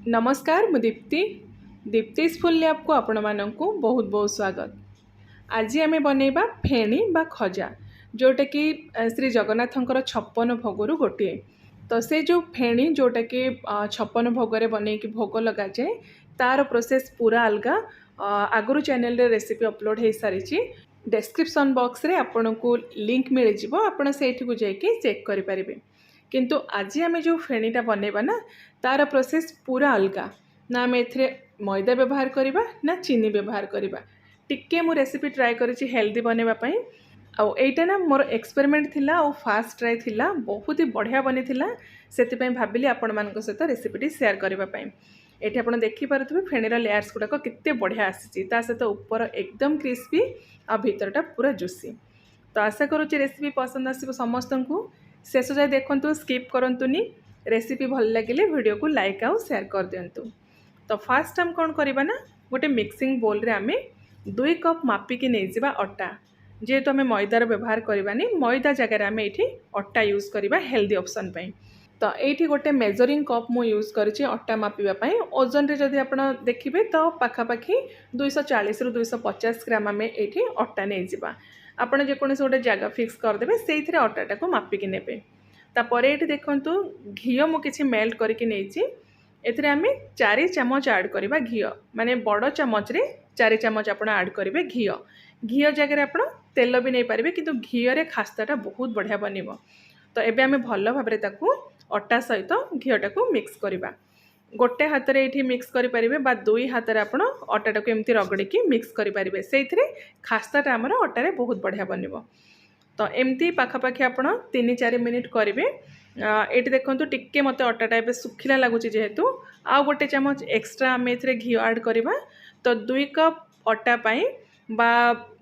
नमस्कार मु Deepti दीप्तिस full lab को आपण मानक बहुत बहुत स्वागत। आज आम बनैबा फेणी बा खजा जोटा कि श्री जगन्नाथंकर 56 भोगरु गोटे। तो से जो फेणी जोटा कि 56 भोगरे बनै कि भोग लगा जाए तार प्रोसेस पूरा अलग। आगुरी चैनल रे रेसिपी अपलोड हो सारी। डिस्क्रिप्शन बॉक्स रे आपन को लिंक मिल जिवो, आपन सेठी को जाके चेक करि परिबे। किंतु आज आम जो फेणीटा बनैबा ना तार प्रोसेस पूरा अलग। ना आम एथिरे मैदा व्यवहार करबा ना चीनी व्यवहार करबा। टिके मु रेसिपी ट्राए करिछि हेल्दी बनेबा पई। आ एटा ना मोर एक्सपेरिमेंट थिला और फास्ट ट्राए थिला, बहुत ही बढ़िया बनी थिला। सेति पई भाबिली आपण मानक सहित रेसिपीटी शेयर करबा पई। एठी आपण देखि पारुथबे फेणीर लेयर्स गुडाक केते बढ़िया आसीछि, ता सहित ऊपर एकदम क्रिस्पी आ भीतरटा पूरा जुसी। तो आशा करूँ रेसिपी पसंद आसो समस्त को। शेष जाए देखु, स्किप करंतुनी। रेसिपी भल लगे वीडियो को लाइक आउ शेयर कर दिंतु। तो फास्ट हम कौन करबा ना, गोटे मिक्सिंग बोल रे आमे 2 कप मापिकी नहीं जावा अटा। जेहेतु आम मैदार व्यवहार करवानी, मैदा जगह आम ये अटा यूज करवा हेल्दी ऑप्शन पे। तो ये गोटे मेजरिंग कप मु यूज करी अटा मापिबाई। ओजन रे जदि आप देखिए तो पाखापाखि 240 रु 250 ग्राम आम ये अटा नहीं जावा। आपड़ जेकोसी गोटे जगह फिक्स करदे से अटाटा को मापिकी नेबे। तापर ये देखु घी मु किसी मेल्ट करके नहीं एथिरे आम 4 चामच ऐड करवा घी, माने बड़ चामच रे 4 चामच आप ऐड करेंगे घी। घी जगह आप तेल भी नहीं पारे, किंतु घी रे खास्ताटा बहुत बढ़िया बनिबो। तो एबे आम भल भाव अटा सहित घीटा को मिक्स करवा। गोटे हाथ रे ये मिक्स करेंगे बा 2 हाथ रे आप अटाटा को एमती रगड़ी मिक्स करेंगे। से खास्ताटा आमर अटारे बहुत बढ़िया बनिबो। तो एमती पाखापाखि आप 3-4 मिनिट करेंगे। ये देखो टिके मत अटाटा ए सुखिला लगुच, जेहेतु आ गोटे चामच एक्सट्रा आम ए घी ऐड करवा। तो 2 कप अटा पाई बा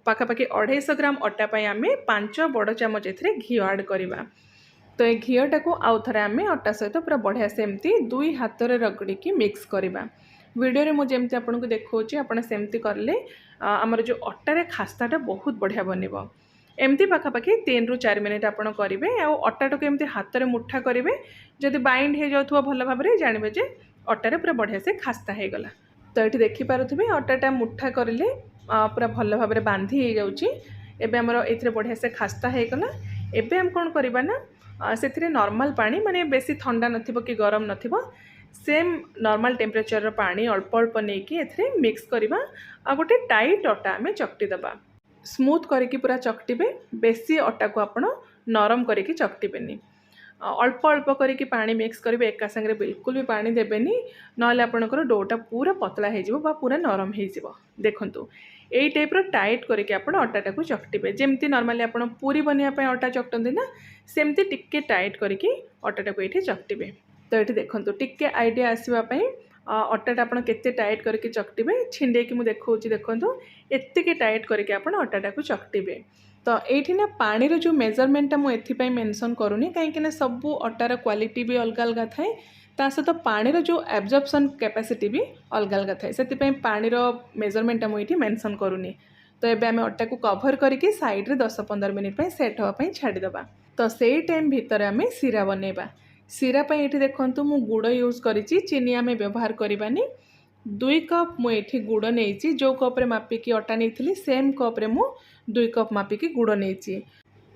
पाखापाखि 250 ग्राम अटा पाई आम 5 बड़ चामच ए घी ऐड करवा। तो ये घीटा को आउ थे आम अटा सहित पूरा बढ़िया से एमती 2 हाथ रे रगड़ी मिक्स करवा। वीडियो रे मुझे एमती आपको देखौछि, आपण सेमती करले आमर जो अटारे खास्ताटा बहुत बढ़िया बनिबो। एमती पाखापाखि 3 रु 4 मिनिट आप करेंगे। आटाटा को एमती हाथ में मुठा करेंगे। जदि बाइंड हो जाऊँ भल भाव में जानवे जे अटारे पूरा बढ़िया से खास्ता हो गला। तो ये देखिपे अटाटा मुठा करें पूरा भल भाव में बांधी हो जाऊँगी। एबे हमर एथिरे बढ़िया से खास्ता हो गला। एबे हम कौन करबा ना, से नॉर्मल पानी, माने बेसी ठंडा नथिबो कि गरम नथिबो, सेम नॉर्मल टेम्परेचर पानी अल्प अल्प नहीं एथिरे मिक्स करवा। आ गोटे टाइट अटा आम चकटी दबा। स्मूथ करके पूरा चकटिबे, बेसी अटा को आपण नरम करके चकटिबेनी। अल्प अल्प करके पानी मिक्स करेंगे, एका संगे बिल्कुल भी पानी देबेनी, नले आपणकर डोटा पूरा पतला हो पूरा नरम हो। देखंतु यही टाइप टाइट करके आप अटाटा को चकटिबे। जेमती नॉर्मली आप पूरी बनवाई अटा चकटती ना, सेमती टिके टाइट करके अटाटा को ये चकटिबे। तो ये देखंतु टिके आइडिया आसवाई अटाटा आप केते टाइट करके चकटिबे। छिंडे कि मुझे देखौछि, देखंतु एतिके टाइट करके आप अटाटा को चकटिबे। तो ये ना पानी रो जो मेजरमेंटा मुझे मेंशन करूनी, कहीं सबू अटार क्वालिटी भी अलग अलग थाए, ता सहित पानी रो जो एब्जॉर्प्शन कैपेसिटी भी अलग अलग थाए। से पानी रो मेजरमेंटा मुझे मेंशन करूनी। तो ये आम अटा को कभर करके साइड रे 10-15 मिनिट सेट होगापी छाड़ीदबा। तो से टाइम भितर आम सीरा बनैबा। सीरा ये देखो मु गुड़ यूज करी, चीनी आम व्यवहार करवानी। 2 कप मुझे गुड़ नहीं, जो कप्रे मापिकी अटा नहीं सेम कप्रे मु 2 कप मापिकी गुड़ नहीं।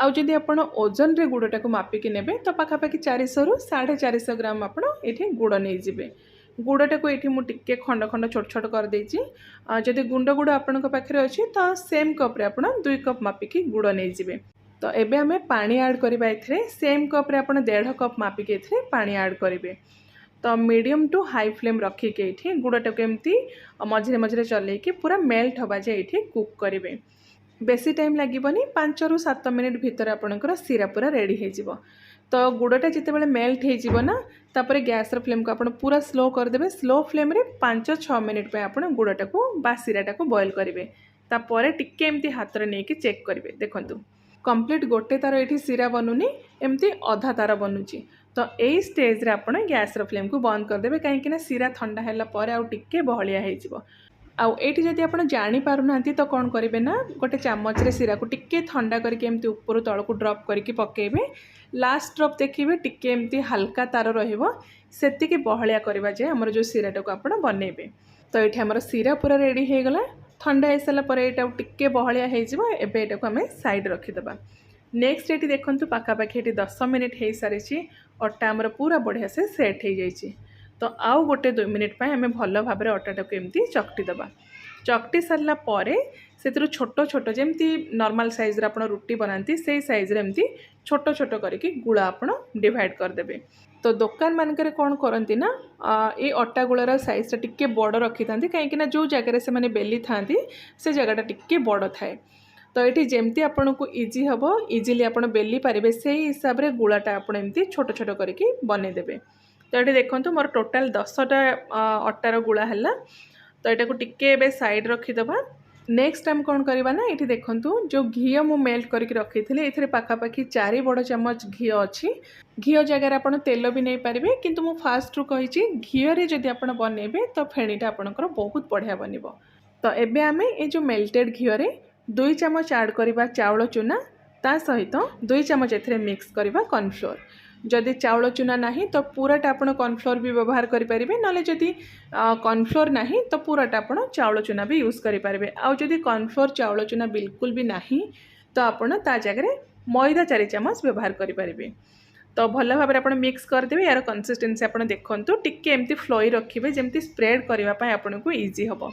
आउ जदि आपण ओजन रे गुड़टा को मापिकी नेबे तो पाखापाखि 400 रु 450 ग्राम आपण ये गुड़ नहीं जिबे। गुड़टा को ये मुझे खंड खंड छोट छोट कर देछि। जदि गुंड गुड़ आपण पाखे अच्छी तो सेम कप्रे आप 2 कप मापिकी गुड़ नहीं जिबे। तो एबे हमें पानी ऐड करबा एथरे, सेम कप्रे आप 1.5 कप मापिकी एथरे पानी ऐड करेंगे। तो मीडियम टू हाई फ्लेम रखिके ये गुड़टा को एमती मझे मझे चलैकी पूरा मेल्ट हवा जाए ये कुक करेंगे। बेसी टाइम लगे 5 रु 7 मिनिट भीतर आपणकर सीरा पूरा रेडी हो। तो गुड़टा जितेबाला मेल्ट होना तापर गैस फ्लेम को आप पूरा स्लो करदे। स्लो फ्लेम रे 5-6 मिनिट पे आप गुड़टा को बा सीराटा को बॉयल करेंगे। तापर टिके एमती हाथ में नहीं चेक करेंगे। देखंतु कंप्लीट गोटे तार ये सीरा बनूनी, एमती अधा तार बनूची। तो यही स्टेज रे आप गैस फ्लेम को बंद करदे, कहीं सीरा ठंडा है टिके बहलिया हो। आउ एठी जदि आपण जानी पारुनांती तो कौन करेंगे ना गोटे चामच रे सिरा को टिके ठंडा करके एमती ऊपर तल को ड्रॉप करके पकेबे। लास्ट ड्रॉप देखिए टिके एमती हल्का तार रहिबो सेतिके बहलिया करबा जे हमर जो सिराटा को आपण बनेबे। तो ये आमर सिरा पूरा रेडी हो गला। ठंडा हो सारा पर यहाँ टिके बहलिया हो एटा को आम साइड रखीदे। नेक्स्ट ये देखूँ पाखापाखि ये 10 मिनिट हो सारी अटा आमर पूरा बढ़िया से सेट हो जाइए। तो आउ गोटे 2 मिनिट आम भल भाव में अटाटा को एमती चकटिदेबा। चकटी सारा पर से छोट छोट जमी नॉर्मल साइज आप रुटी बनाती से साइज एमती छोट छोट करके गुड़ा आप डिवाइड करदे। तो दुकान मानक कौन करती ना ये अटा गुड़ार साइजटा टिके बड़ रखी था कहीं जो जगह से मैंने बेली था से जगहटा टिके बड़ थाए। तो ये जमती आपन को इजी हम इजिली आप बेली पारे से हिसाब से गुड़ाटा आप एमती छोट छोट करके बनईदेवे। तो ये देखो मोर टोटाल 10टा अटार गुड़ा है। तो यहाँ को टिके साइड रखीदे। नेक्स्ट टाइम कौन करवा ना ये देखूँ जो घी मु मेल्ट करके रखी थी ये पाखापाखि 4 बड़ चामच घी अच्छी। घी जगह आप तेल भी नहीं पारे किंतु मु फास्ट रू कही घीरे जदि आप बनइबे तो फेणीटा आपंकर बहुत बढ़िया बन। तो एबे आमे ये जो मेल्टेड घीरे 2 चामच ऐड करवा चाउल चूना ता सहित 2 चामच ए मिक्स करवा कॉर्नफ्लोर। जदि चाउल चूना नहीं तो पूराटा आप कॉर्नफ्लोर भी व्यवहार करेंगे ना जदि कॉर्नफ्लोर नहीं तो पूराटा आप चाउल चूना भी यूज करेंगे। आउ जदि कॉर्नफ्लोर चाउल चूना बिल्कुल भी नहीं तो आपड़ ता जगह मैदा 4 चामच व्यवहार करेंगे। तो भल भाव में आप मिक्स करदे। यार कंसिस्टेंसी आप देखूँ टिके एमती फ्लोई रखिए जमती स्प्रेड करने आपन को इजी हम।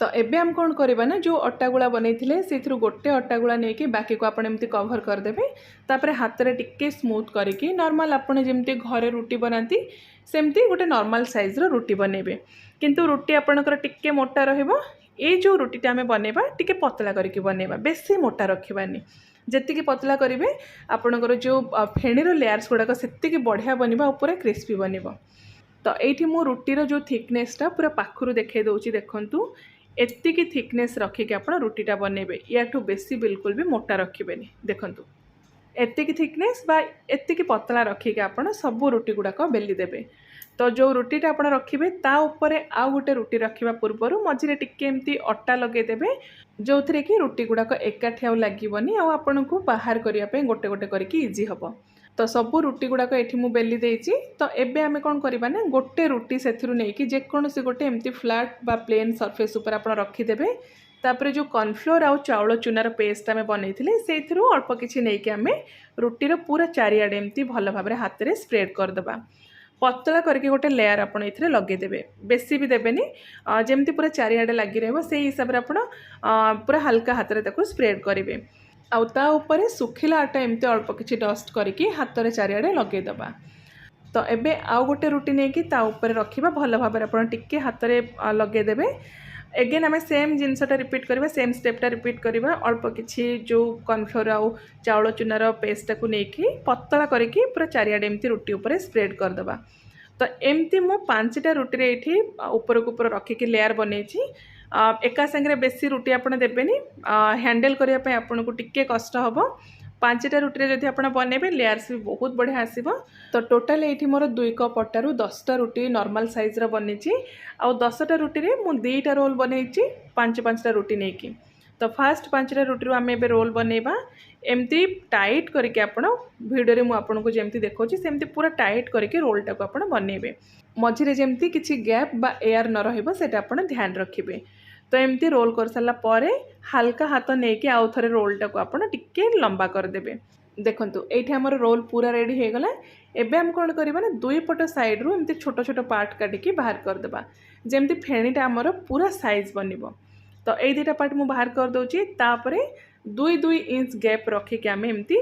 तो एबे हम कौन करवा ना जो अटा गुला बनई से गोटे अटा गुला नहीं बाकी को आपन एमती कवर करदेवे। तापर हाथ में टिके स्मूथ करके नॉर्मल आपन जमती घरे रुटी बनाती सेमती गोटे नॉर्मल साइज रो रुटी बनइबे। किंतु रुटी आपनकर टिके मोटा रहिबो। ए जो रुटीटा आमे बनइबा टिके पतला करके बनइबा बेसी मोटा रखिबानी। जेतिकी पतला करेंगे आपनकर जो फेणीर लेयर्स गुड़ाक से बढ़िया बनवा ऊपर क्रिस्पी बनइबो। तो ये मो रुटीर जो थिकनेसटा पूरा पाखुर देखा दूसरी देखूँ एतिकी थिकनेस रखिक आप रुटीटा बनइबे। याठू बेसी बिल्कुल भी मोटा रखिबेनी। देखूँ एतिकी थिकनेस बा एतिकी पतला रखिक आप सब रुटी गुड़ाक बेली देबे। तो जो रुटीटा आप रखिए ता उपरे आउ गोटे रुटी रखा पूर्वर मझे टिके एमती अटा लगेदेवे जो थे कि रुटी गुड़ाक एकाठी आउ लगनी आपन को बाहर करने गोटे गोटे करके इजी हम। तो सब रुटी गुड़ाक ये मुझे बेली देती। तो एबे आमे कौन करवा ना गोटे रुटी से नहीं जेकोसी गोटे एमती फ्लैट बा प्लेन सरफेस उपर आप रखीदेवे। तापर जो कॉर्नफ्लोर आउ चाउल चूनार पेस्ट आम बनई से अल्प किसी नहीं आम रुटीर पूरा चारिआडे एमती भल भाव हाथ में स्प्रेड करदे। पतला करके गोटे लेयर आप लगेदेवे बेसी भी देवेनि जमती पूरा चारिआडे लगी रहा से हिसाब से आप पूरा हल्का हाथ में स्प्रेड करेंगे। आउ ता ऊपर सुखिला आटा एमती अल्प किसी डस्ट करके हाथ में चारिआडे लगेदबा। तो एबे आउ गोटे रुटी नहीं ता ऊपर रखा भल भाव में आप टिके हाथ में लगेदेवे। एगेन आम सेम जिनसटा रिपीट करवा सेम स्टेपटा रिपीट करवा अल्प किसी जो कॉर्नफ्लोर आउ चाउल चूनार पेस्टा को लेकिन पतला करके पूरा चारिआडे एमती रुटी उपर स्प्रेड करदबा। तो एमती मु 5टा रुटी ये ऊपर को ऊपर रखिकी लेयर बनई। एका संगे बेसी रुटी आपड़ देवेनि हैंडल करने आपन को टिके कष्ट हम। 5टा रुटी जदि आप बनइबे लेयर्स भी बहुत बढ़िया आसीबो। तो टोटाल ये मोर 2 कप अटारू 10टा रुटी नॉर्मल साइज रा बनी। आउ 10टा रुटी रे मु 2टा रोल बनई 5-5टा रुटी नहीं। तो फास्ट 5टा रुटी आम ए रोल बनइबा एमती टाइट करके आप भिडियो में आपको जमती देखा सेमती पूरा टाइट करके रोलटा को आप बनइबे। मझे जमती किसी गैप बा एयर न रहिबो सेटा आपण ध्यान रखिबे। तो एमती रोल कर सारा पर हल्का हाथ नहीं कि आउ थे रोलटा को आप टिके लंबा करदे। देखूँ ये आमर रोल पूरा रेडी हो गला। एबे हम कौन करवा ना 2 पट साइड रू एमती छोट छोट पार्ट काटिकी बाहर करदे जमती फेणीटा आमर पूरा साइज बनिबो। तो ये 2टा पार्ट मुझे बाहर कर दूची। तापर 2-2 इंच गैप रखिक आम एमती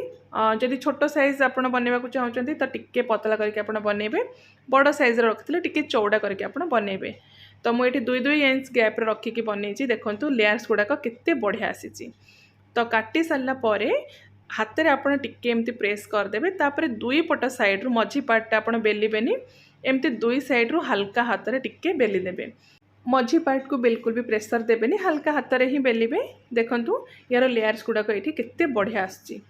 जदि छोट साइज आप बनवा चाहते तो टिके पतला करके आप बनइबे। बड़ साइज रखते टिके चौड़ा करके आप बनइबे। तो मुझे 2-2 इंच गैप रखिकी बनई। देखो लेयर्स गुड़ाक केते बढ़िया आसी। तो काटी सारा पर हाथ में आप टिके एमती प्रेस करदे। तापर 2 पट साइड रू मझी पार्टा आप बेलिबेनि एमती 2 साइड रू हल्का हाथ में टिके बेली देबे। मझी पार्ट को बिल्कुल भी प्रेसर देवेनि हल्का हाथ में ही बेलिबे। देखंतु यार लेयर्स गुड़ाक ये केते बढ़िया आसी।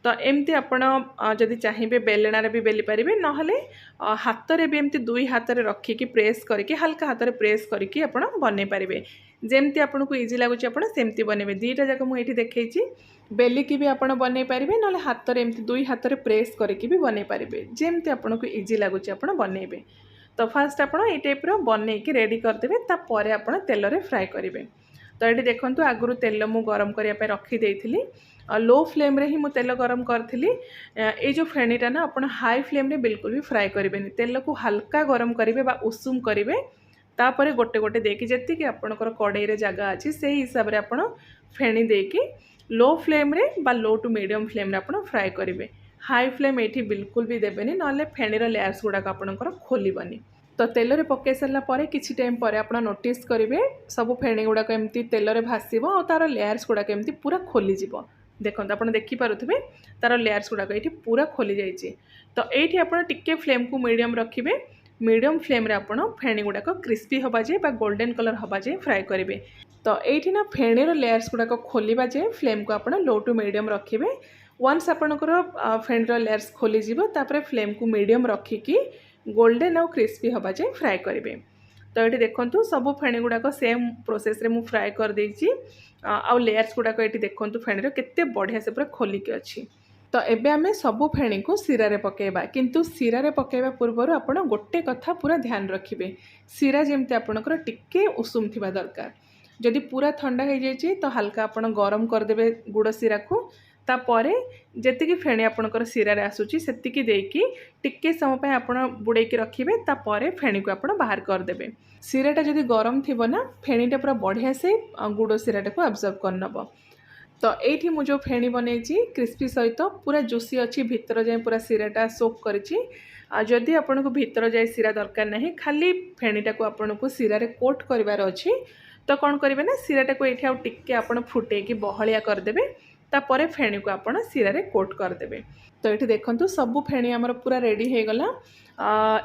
तो एमती आपण जदि चाहिए बेलणार भी बेली पारे ना हाथ में भी एमती 2 हाथ में रखिकी प्रेस करके हल्का हाथ में प्रेस करके आप बनई पारे। जमती आपको इजी लगुच आप सेमती बनइबे दुईटा जाक मुझे देखी बेलिकी भी आप बनई पारे ना हाथ में एमती दुई हाथ में प्रेस करके भी बनई पारे जमती आपको इजी लगुच आप बनइबे। तो फास्ट आप टाइप बनईकी रेडी करदे तापर आप तेल रे फ्राए करेंगे। तो ये देखूँ आगु तेल मु गरम करने रखीदी लो फ्लेम रे ही मु तेल गरम करी। ये जो फेणीटा ना आप हाई फ्लेम रे बिल्कुल भी फ्राए करेंगे तेल को हल्का गरम करेंगे उषुम करेंगे तापर गोटे गोटे देकी जी आपणकर कड़ाई रे जगह अच्छी से हिसाब से आप फेणी देकी लो फ्लेम रे बा लो टू मीडियम फ्लेम रे आप फ्राए करेंगे। हाई फ्लेम ये बिल्कुल भी देवेनि ना फेणीर लेयर्स गुड़ाक आपणकर खोलबनी। तो तेल रे पकई सारापर किसी टाइम पर आप नोटिस करेंगे सब फेणी गुड़ाक एमती तेल रे भासब और तार लेयर्स गुड़ाक एमती पूरा खोलीज देखो आप देखिपे तार लेयर्स गुड़ाक ये पूरा खोली जाइए। तो ये आप फ्लेम को मीडियम रखिए मीडियम फ्लेम रे आप फेणी गुड़ाक क्रिस्पी हवा जाए बा गोल्डन कलर हवा जाए फ्राए करेंगे। तो ये ना फेणीर लेयर्स गुड़ाक खोलिबा जाए फ्लेम को आप लो टू मीडियम रखिए। वन्स आपणकर फेणीर लेयर्स खोलीज तापर फ्लेम को मीडियम रखिकी गोल्डन आउ क्रिस्पी हवा जाए फ्राए करेंगे। तो ये देखो सब फेणी गुड़ाक सेम प्रोसेस रे मु फ्राए कर देइछि आउ लेयर्स गुड़ाक ये देखो फेणीर केते बढ़िया से पूरा खोलिकी अच्छी। तो एबे आमे सबु फेणी को सिरा रे पकेबा किंतु सिरा रे पकेबा पूर्व आपण गोटे कथा पूरा ध्यान रखिबे सिरा जेमते आपणकर टिके उषुम थिबा दरकार। जदि पूरा ठंडा हो जाए तो हल्का आपण गरम करदेबे गुड़ सिरा को तापर जेतिकी फेणी आपणकर सिरा रे आसुची सेतिकी देकी टिके समय पे आपण बुड़ेकी रखिबे तापर फेणी को आपण बाहर करदेबे। सिराटा जदि गरम थिबो ना फेणीटा पूरा बढ़िया से गुड़ सिराटा को अब्जर्व कर नब। तो ये मुझे फेणी बनई क्रिस्पी सहित पूरा जूसी अच्छी भीतर जाए पूरा सिराटा सोक करी। जदि आपन को भीतर जाए सिरा दरकार नहीं खाली फेणीटा को आपन को सिरा रे कोट करिवार अच्छी तो कौन करेंगे ना सिराटा को ये टिके आप फुटेकी बहलिया करदे तापर फेणी को आप सिरा रे कोट करदे। तो ये देखो सबू फेणी आमर पूरा रेडी हो गला।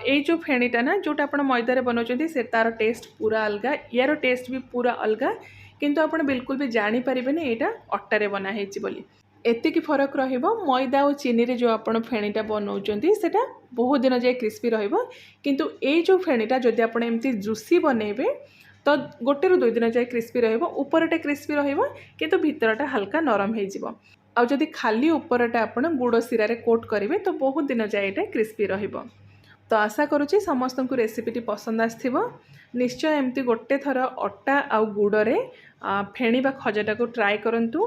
ये जो फेणीटा ना जोटा आप मैदार बनाऊँ से तार टेस्ट पूरा अलग यार टेस्ट भी पूरा अलग किंतु आप बिल्कुल भी जानीपारे यहाँ अट्टारे बनाई बोली एतिकी फरक रहिबो। मैदा और चीनी रे जो आप फेणीटा बनाऊँच सेटा बहुत दिन जाए क्रिस्पी रहिबो किंतु ये जो फेणीटा जदि आप एमती जूसी बनइबे तो गोटे रु 2 दिन जाए क्रिस्पी रहिबो उपरटा क्रिस्पी रहिबो किंतु भीतरटा हल्का नरम हो जिवो। आ जदि खाली उपरटा आप गुड़ सिरा रे कोट करेंगे तो बहुत दिन जाए ये क्रिस्पी रहिबो। तो आशा करुँची समस्त को रेसिपीटी पसंद आसथिबो। निश्चय एमती गोटे थर अटा आउ गुड़े फेणी बा खजाटा को ट्राए करंतु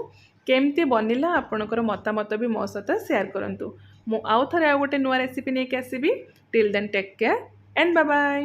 केमती बनिला आपणकर मतामत भी मो सहित शेयर करंतु। मु आउ थरे आउ गोटे नुआ रेसिपी नहीं आसीबी। Till then take care and bye bye.